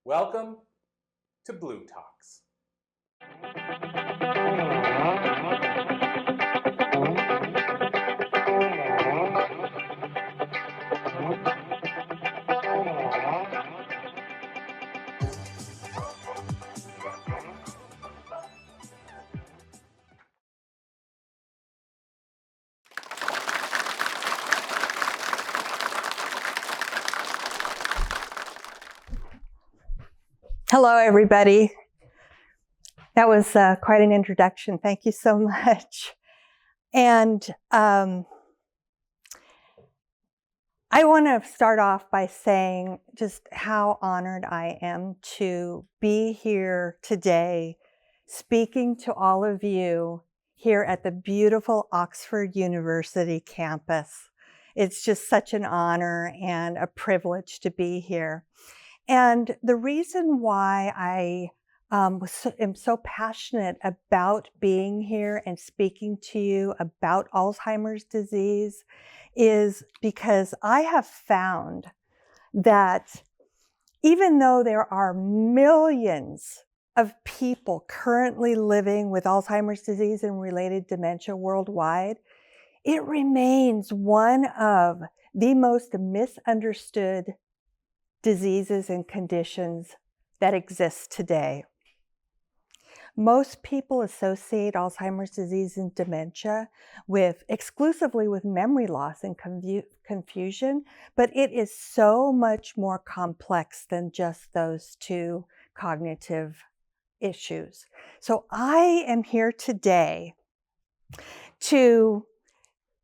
Welcome to Blue Talks. Hello, everybody. That was quite an introduction. Thank you so much. And I want to start off by saying just how honored I am to be here today, speaking to all of you here at the beautiful Oxford University campus. It's just such an honor and a privilege to be here. And the reason why I am so passionate about being here and speaking to you about Alzheimer's disease is because I have found that even though there are millions of people currently living with Alzheimer's disease and related dementia worldwide, it remains one of the most misunderstood diseases and conditions that exist today. Most people associate Alzheimer's disease and dementia exclusively with memory loss and confusion, but it is so much more complex than just those two cognitive issues. So I am here today to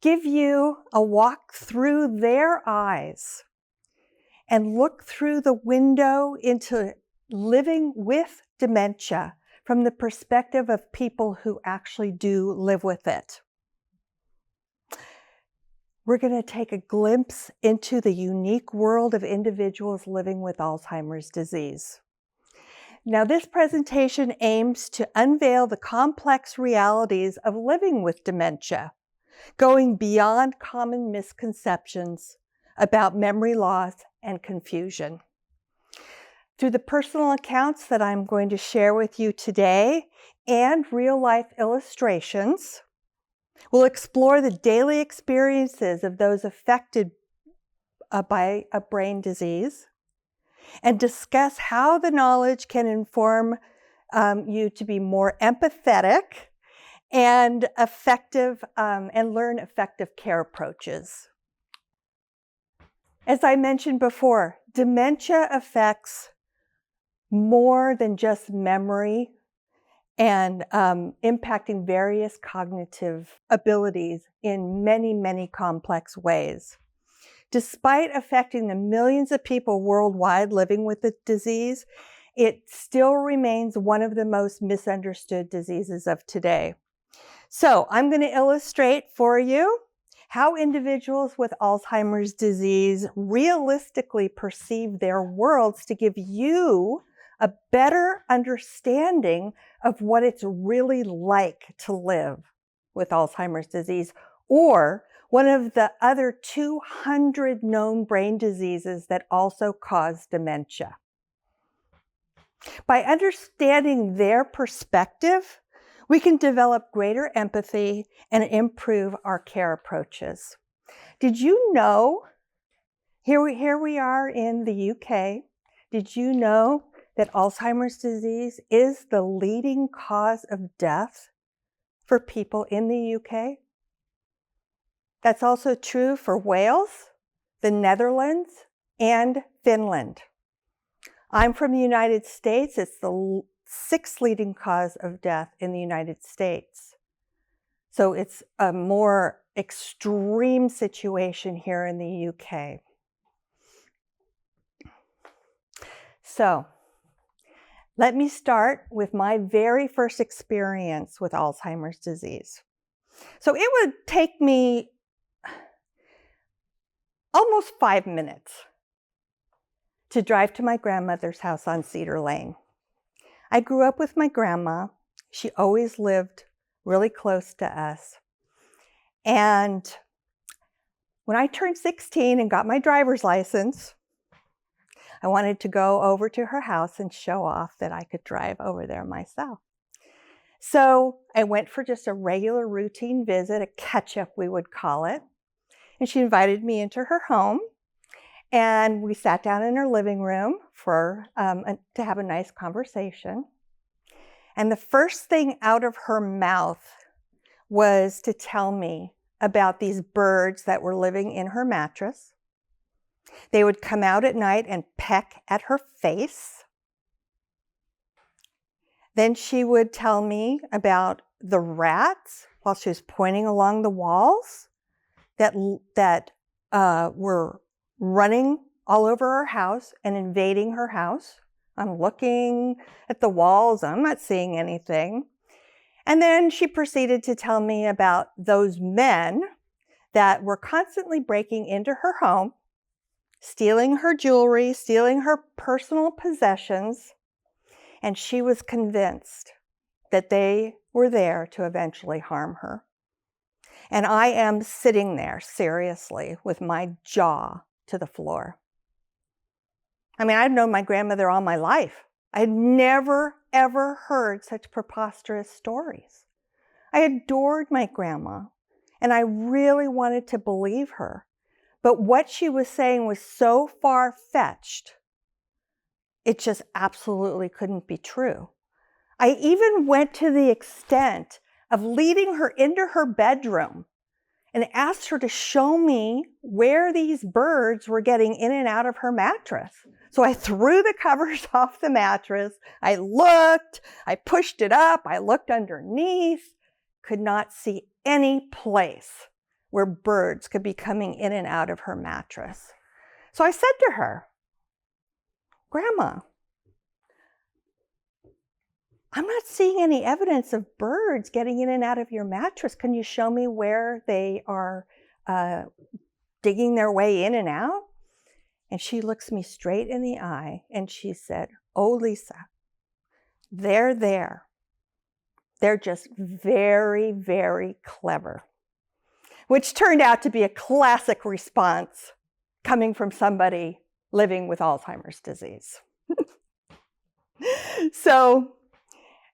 give you a walk through their eyes and look through the window into living with dementia from the perspective of people who actually do live with it. We're going to take a glimpse into the unique world of individuals living with Alzheimer's disease. Now, this presentation aims to unveil the complex realities of living with dementia, going beyond common misconceptions about memory loss and confusion. Through the personal accounts that I'm going to share with you today and real-life illustrations, we'll explore the daily experiences of those affected by a brain disease and discuss how the knowledge can inform you to be more empathetic and effective and learn effective care approaches. As I mentioned before, dementia affects more than just memory and impacting various cognitive abilities in many, many complex ways. Despite affecting the millions of people worldwide living with the disease, it still remains one of the most misunderstood diseases of today. So I'm going to illustrate for you how individuals with Alzheimer's disease realistically perceive their worlds to give you a better understanding of what it's really like to live with Alzheimer's disease, or one of the other 200 known brain diseases that also cause dementia. By understanding their perspective, we can develop greater empathy and improve our care approaches. Did you know, here we are in the UK, did you know that Alzheimer's disease is the leading cause of death for people in the UK? That's also true for Wales, the Netherlands, and Finland. I'm from the United States. It's the sixth leading cause of death in the United States. So it's a more extreme situation here in the UK. So let me start with my very first experience with Alzheimer's disease. So it would take me almost 5 minutes to drive to my grandmother's house on Cedar Lane. I grew up with my grandma. She always lived really close to us. And when I turned 16 and got my driver's license, I wanted to go over to her house and show off that I could drive over there myself. So I went for just a regular routine visit, a catch-up we would call it. And she invited me into her home. And we sat down in her living room to have a nice conversation. And the first thing out of her mouth was to tell me about these birds that were living in her mattress. They would come out at night and peck at her face. Then she would tell me about the rats while she was pointing along the walls that were running all over her house and invading her house. I'm looking at the walls. I'm not seeing anything. And then she proceeded to tell me about those men that were constantly breaking into her home, stealing her jewelry, stealing her personal possessions. And she was convinced that they were there to eventually harm her. And I am sitting there, seriously, with my jaw to the floor. I mean, I've known my grandmother all my life. I had never, ever heard such preposterous stories. I adored my grandma, and I really wanted to believe her. But what she was saying was so far-fetched, it just absolutely couldn't be true. I even went to the extent of leading her into her bedroom and asked her to show me where these birds were getting in and out of her mattress. So I threw the covers off the mattress. I looked, I pushed it up, I looked underneath, could not see any place where birds could be coming in and out of her mattress. So I said to her, "Grandma, I'm not seeing any evidence of birds getting in and out of your mattress. Can you show me where they are digging their way in and out?" And she looks me straight in the eye and she said, "Oh, Lisa, they're there. They're just very, very clever." Which turned out to be a classic response coming from somebody living with Alzheimer's disease. So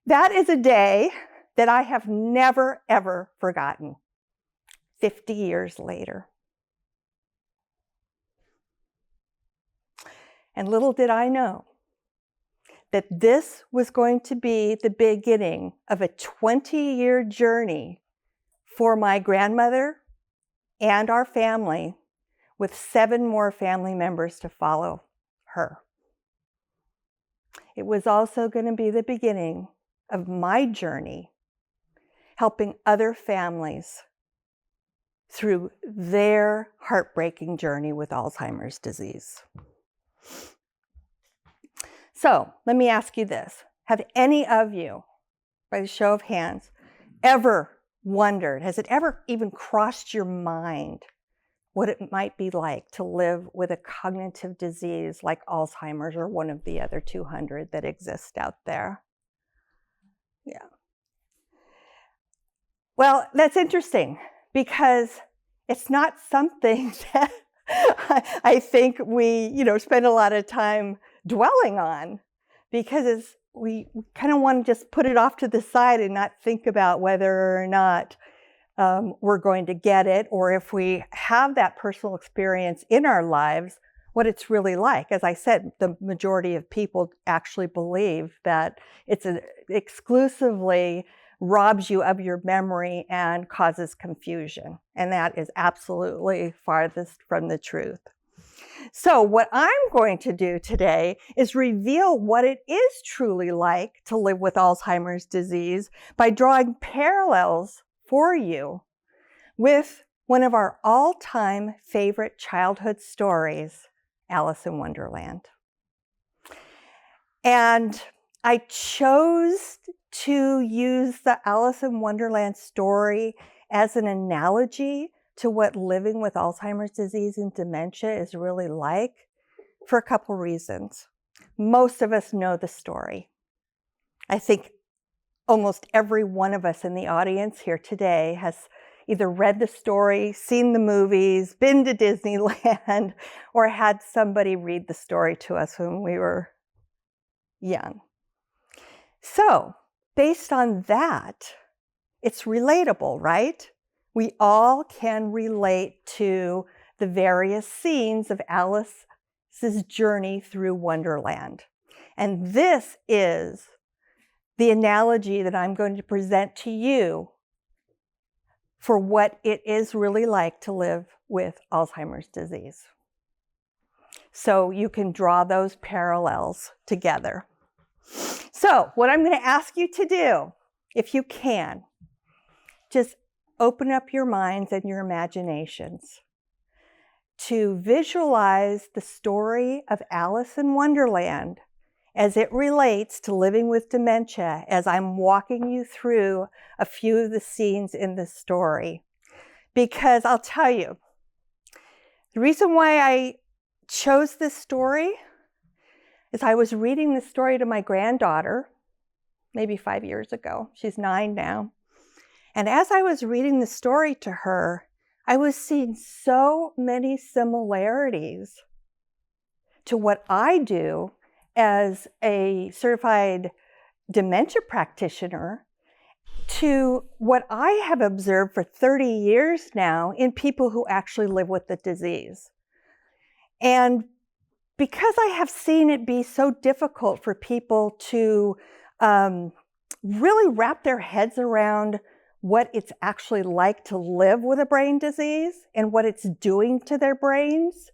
that is a day that I have never, ever forgotten, 50 years later. And little did I know that this was going to be the beginning of a 20-year journey for my grandmother and our family, with 7 more family members to follow her. It was also going to be the beginning of my journey, helping other families through their heartbreaking journey with Alzheimer's disease. So let me ask you this. Have any of you, by the show of hands, ever wondered, has it ever even crossed your mind what it might be like to live with a cognitive disease like Alzheimer's or one of the other 200 that exist out there? Yeah. Well, that's interesting because it's not something that I think we, spend a lot of time dwelling on, because we kind of want to just put it off to the side and not think about whether or not we're going to get it, or if we have that personal experience in our lives, what it's really like. As I said, the majority of people actually believe that it's exclusively robs you of your memory and causes confusion. And that is absolutely farthest from the truth. So what I'm going to do today is reveal what it is truly like to live with Alzheimer's disease by drawing parallels for you with one of our all-time favorite childhood stories, Alice in Wonderland. And I chose to use the Alice in Wonderland story as an analogy to what living with Alzheimer's disease and dementia is really like, for a couple reasons. Most of us know the story. I think almost every one of us in the audience here today has either read the story, seen the movies, been to Disneyland, or had somebody read the story to us when we were young. So, based on that, it's relatable, right? We all can relate to the various scenes of Alice's journey through Wonderland. And this is the analogy that I'm going to present to you for what it is really like to live with Alzheimer's disease. So you can draw those parallels together. So what I'm going to ask you to do, if you can, just open up your minds and your imaginations to visualize the story of Alice in Wonderland as it relates to living with dementia, as I'm walking you through a few of the scenes in this story. Because I'll tell you, the reason why I chose this story is I was reading this story to my granddaughter, maybe 5 years ago. She's 9 now. And as I was reading the story to her, I was seeing so many similarities to what I do as a certified dementia practitioner to what I have observed for 30 years now in people who actually live with the disease. And because I have seen it be so difficult for people to really wrap their heads around what it's actually like to live with a brain disease and what it's doing to their brains,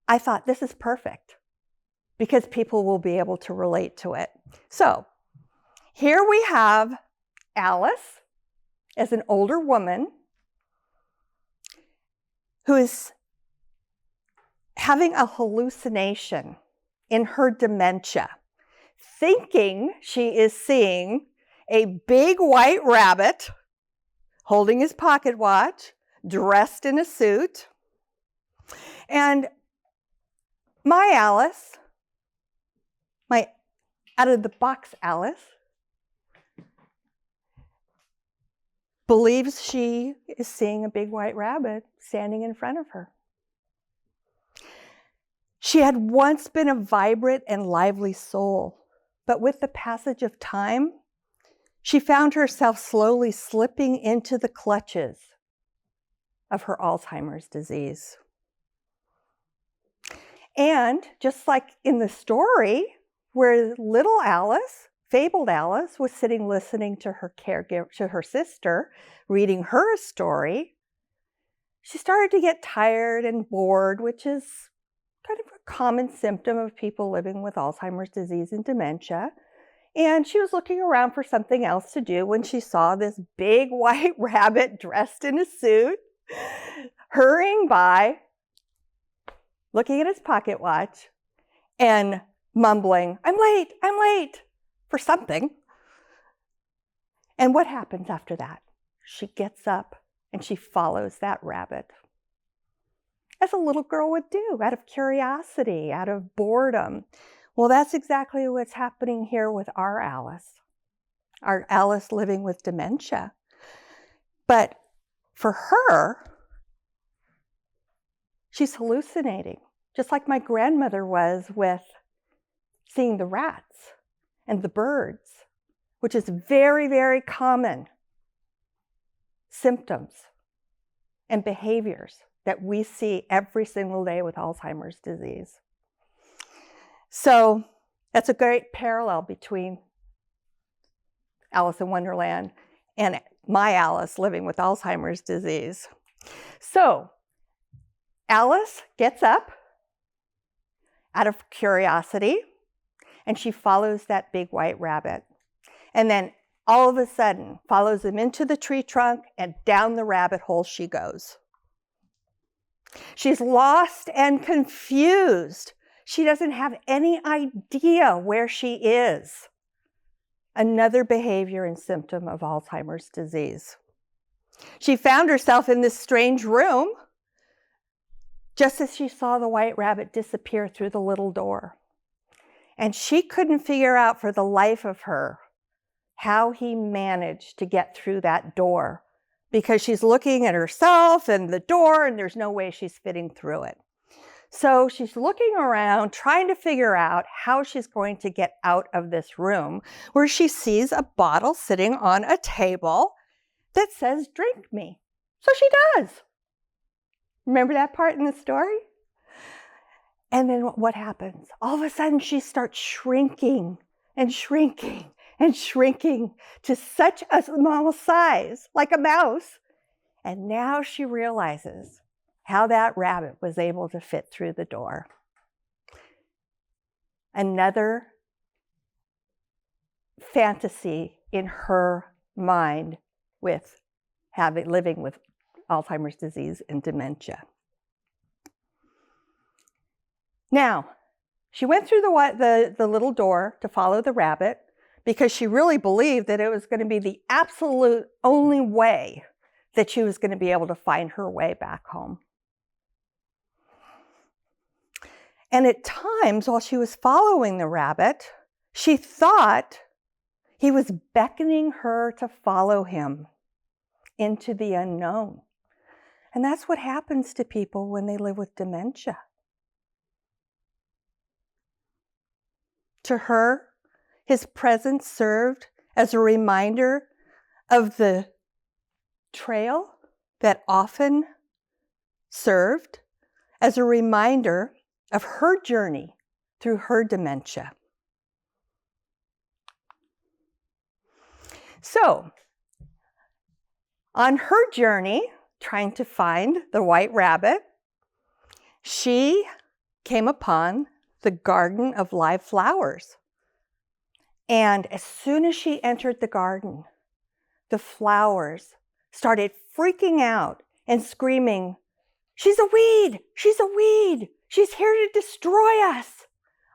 I thought this is perfect, because people will be able to relate to it. So here we have Alice as an older woman who is having a hallucination in her dementia, thinking she is seeing a big white rabbit holding his pocket watch, dressed in a suit. And my Alice, my out-of-the-box Alice, believes she is seeing a big white rabbit standing in front of her. She had once been a vibrant and lively soul, but with the passage of time, she found herself slowly slipping into the clutches of her Alzheimer's disease. And just like in the story, where little Alice, fabled Alice, was sitting listening to her caregiver, to her sister, reading her a story, she started to get tired and bored, which is kind of a common symptom of people living with Alzheimer's disease and dementia. And she was looking around for something else to do when she saw this big white rabbit dressed in a suit, hurrying by, looking at his pocket watch, and mumbling, I'm late, for something. And what happens after that? She gets up and she follows that rabbit, as a little girl would do, out of curiosity, out of boredom. Well, that's exactly what's happening here with our Alice living with dementia. But for her, she's hallucinating, just like my grandmother was with seeing the rats and the birds, which is very, very common symptoms and behaviors that we see every single day with Alzheimer's disease. So that's a great parallel between Alice in Wonderland and my Alice living with Alzheimer's disease. So Alice gets up out of curiosity and she follows that big white rabbit. And then all of a sudden follows him into the tree trunk and down the rabbit hole she goes. She's lost and confused. She doesn't have any idea where she is. Another behavior and symptom of Alzheimer's disease. She found herself in this strange room just as she saw the white rabbit disappear through the little door. And she couldn't figure out for the life of her how he managed to get through that door because she's looking at herself and the door, and there's no way she's fitting through it. So she's looking around, trying to figure out how she's going to get out of this room, where she sees a bottle sitting on a table that says, "Drink me." So she does. Remember that part in the story? And then what happens? All of a sudden, she starts shrinking and shrinking and shrinking to such a small size, like a mouse. And now she realizes how that rabbit was able to fit through the door. Another fantasy in her mind with living with Alzheimer's disease and dementia. Now, she went through the little door to follow the rabbit because she really believed that it was going to be the absolute only way that she was going to be able to find her way back home. And at times, while she was following the rabbit, she thought he was beckoning her to follow him into the unknown. And that's what happens to people when they live with dementia. To her, his presence served as a reminder of the trail that often served as a reminder of her journey through her dementia. So, on her journey, trying to find the white rabbit, she came upon the garden of live flowers. And as soon as she entered the garden, the flowers started freaking out and screaming, "She's a weed! She's a weed! She's here to destroy us!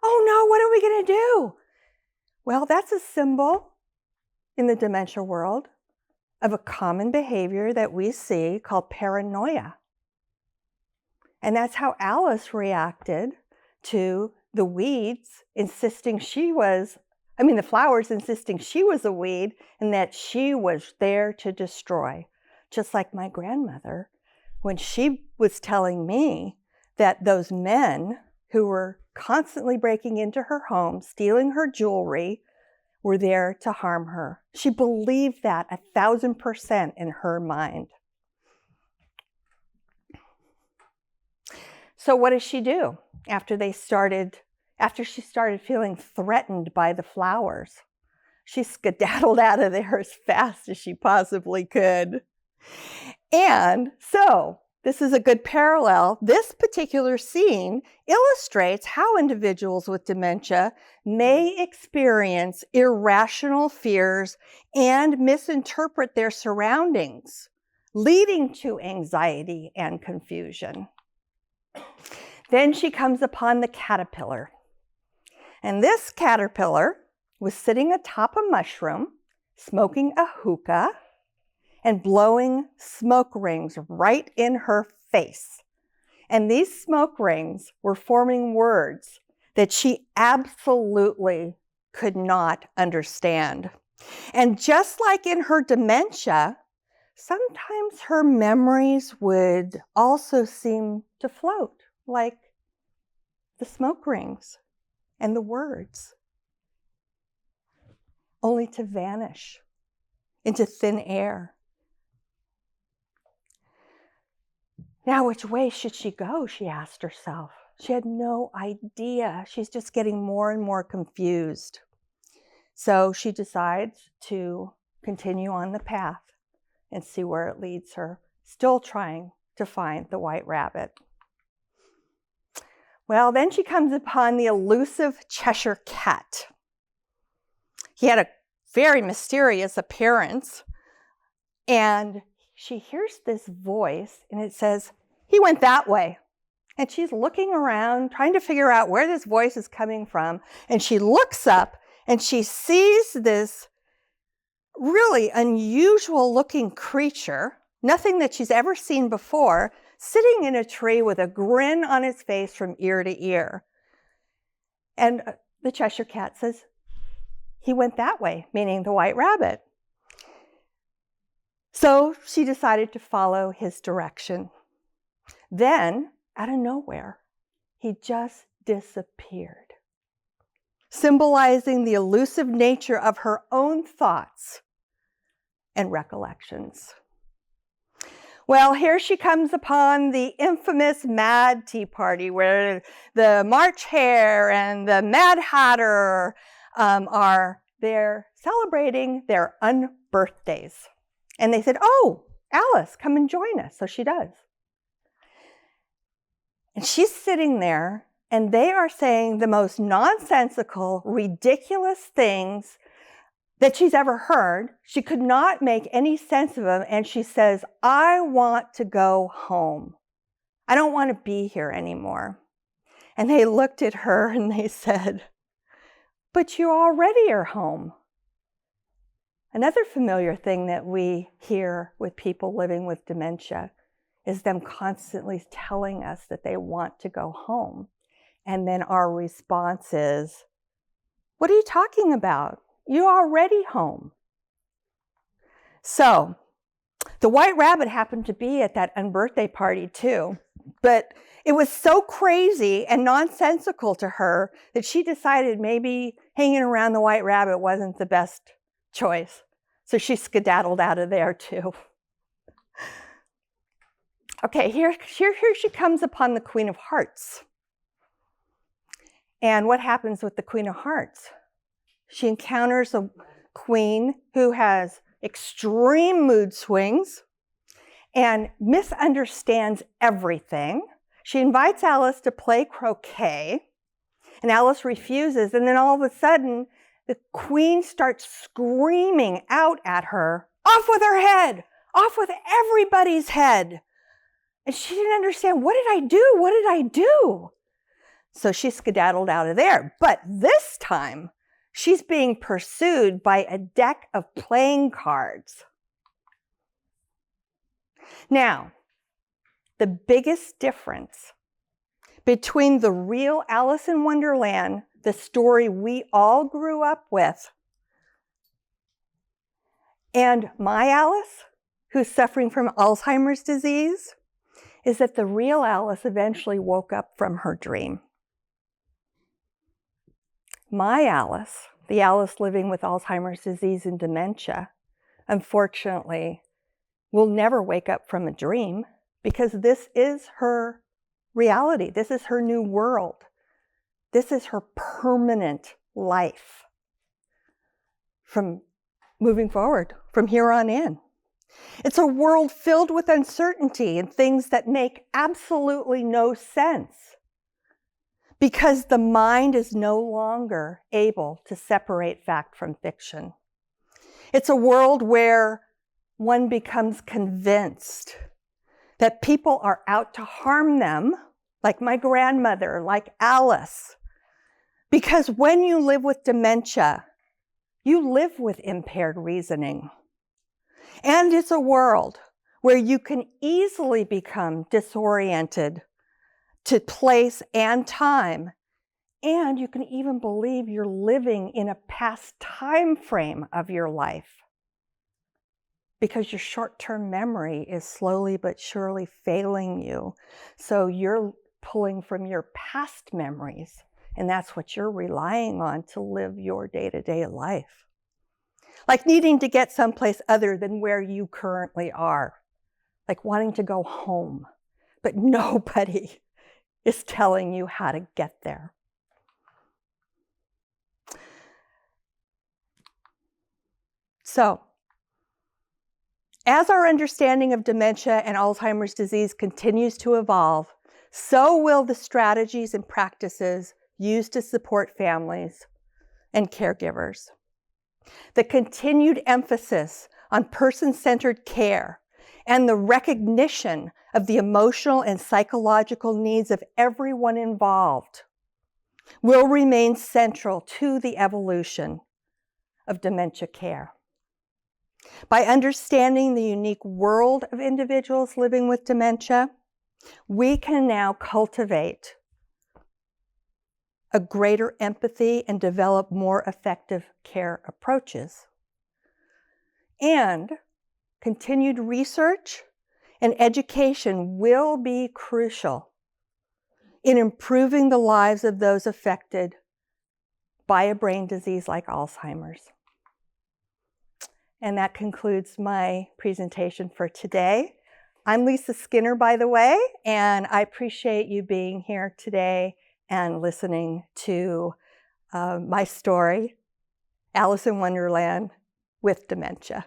Oh no, what are we going to do?" Well, that's a symbol in the dementia world of a common behavior that we see called paranoia. And that's how Alice reacted to the weeds insisting the flowers insisting she was a weed and that she was there to destroy. Just like my grandmother, when she was telling me that those men who were constantly breaking into her home, stealing her jewelry, were there to harm her. She believed that 1,000% in her mind. So what does she do after she started feeling threatened by the flowers? She skedaddled out of there as fast as she possibly could. And so, this is a good parallel. This particular scene illustrates how individuals with dementia may experience irrational fears and misinterpret their surroundings, leading to anxiety and confusion. Then she comes upon the caterpillar. And this caterpillar was sitting atop a mushroom, smoking a hookah, and blowing smoke rings right in her face. And these smoke rings were forming words that she absolutely could not understand. And just like in her dementia, sometimes her memories would also seem to float, like the smoke rings and the words, only to vanish into thin air. Now, which way should she go? She asked herself. She had no idea. She's just getting more and more confused. So she decides to continue on the path and see where it leads her, still trying to find the white rabbit. Well, then she comes upon the elusive Cheshire Cat. He had a very mysterious appearance, and she hears this voice, and it says, "He went that way." And she's looking around, trying to figure out where this voice is coming from, and she looks up, and she sees this really unusual looking creature, nothing that she's ever seen before, sitting in a tree with a grin on its face from ear to ear. And the Cheshire Cat says, "He went that way," meaning the white rabbit. So she decided to follow his direction. Then, out of nowhere, he just disappeared, symbolizing the elusive nature of her own thoughts and recollections. Well, here she comes upon the infamous Mad Tea Party, where the March Hare and the Mad Hatter are there celebrating their unbirthdays. And they said, "Oh, Alice, come and join us." So she does. And she's sitting there, and they are saying the most nonsensical, ridiculous things that she's ever heard. She could not make any sense of them. And she says, "I want to go home. I don't want to be here anymore." And they looked at her and they said, "But you already are home." Another familiar thing that we hear with people living with dementia is them constantly telling us that they want to go home. And then our response is, "What are you talking about? You're already home." So the white rabbit happened to be at that unbirthday party too, but it was so crazy and nonsensical to her that she decided maybe hanging around the white rabbit wasn't the best choice. So she skedaddled out of there too. Okay, here she comes upon the Queen of Hearts. And what happens with the Queen of Hearts? She encounters a queen who has extreme mood swings and misunderstands everything. She invites Alice to play croquet, and Alice refuses. And then all of a sudden, the queen starts screaming out at her, "Off with her head! Off with everybody's head!" And she didn't understand, what did I do? What did I do? So she skedaddled out of there. But this time, she's being pursued by a deck of playing cards. Now, the biggest difference between the real Alice in Wonderland, the story we all grew up with, and my Alice, who's suffering from Alzheimer's disease, is that the real Alice eventually woke up from her dream. My Alice, the Alice living with Alzheimer's disease and dementia, unfortunately, will never wake up from a dream because this is her reality. This is her new world. This is her permanent life from moving forward, from here on in. It's a world filled with uncertainty and things that make absolutely no sense because the mind is no longer able to separate fact from fiction. It's a world where one becomes convinced that people are out to harm them, like my grandmother, like Alice. Because when you live with dementia, you live with impaired reasoning. And it's a world where you can easily become disoriented to place and time. And you can even believe you're living in a past time frame of your life because your short-term memory is slowly but surely failing you. So you're pulling from your past memories, and that's what you're relying on to live your day-to-day life. Like needing to get someplace other than where you currently are. Like wanting to go home, but nobody is telling you how to get there. So, as our understanding of dementia and Alzheimer's disease continues to evolve, so will the strategies and practices used to support families and caregivers. The continued emphasis on person-centered care and the recognition of the emotional and psychological needs of everyone involved will remain central to the evolution of dementia care. By understanding the unique world of individuals living with dementia, we can now cultivate a greater empathy and develop more effective care approaches. And continued research and education will be crucial in improving the lives of those affected by a brain disease like Alzheimer's. And that concludes my presentation for today. I'm Lisa Skinner, by the way, and I appreciate you being here today and listening to my story, Alice in Wonderland with Dementia.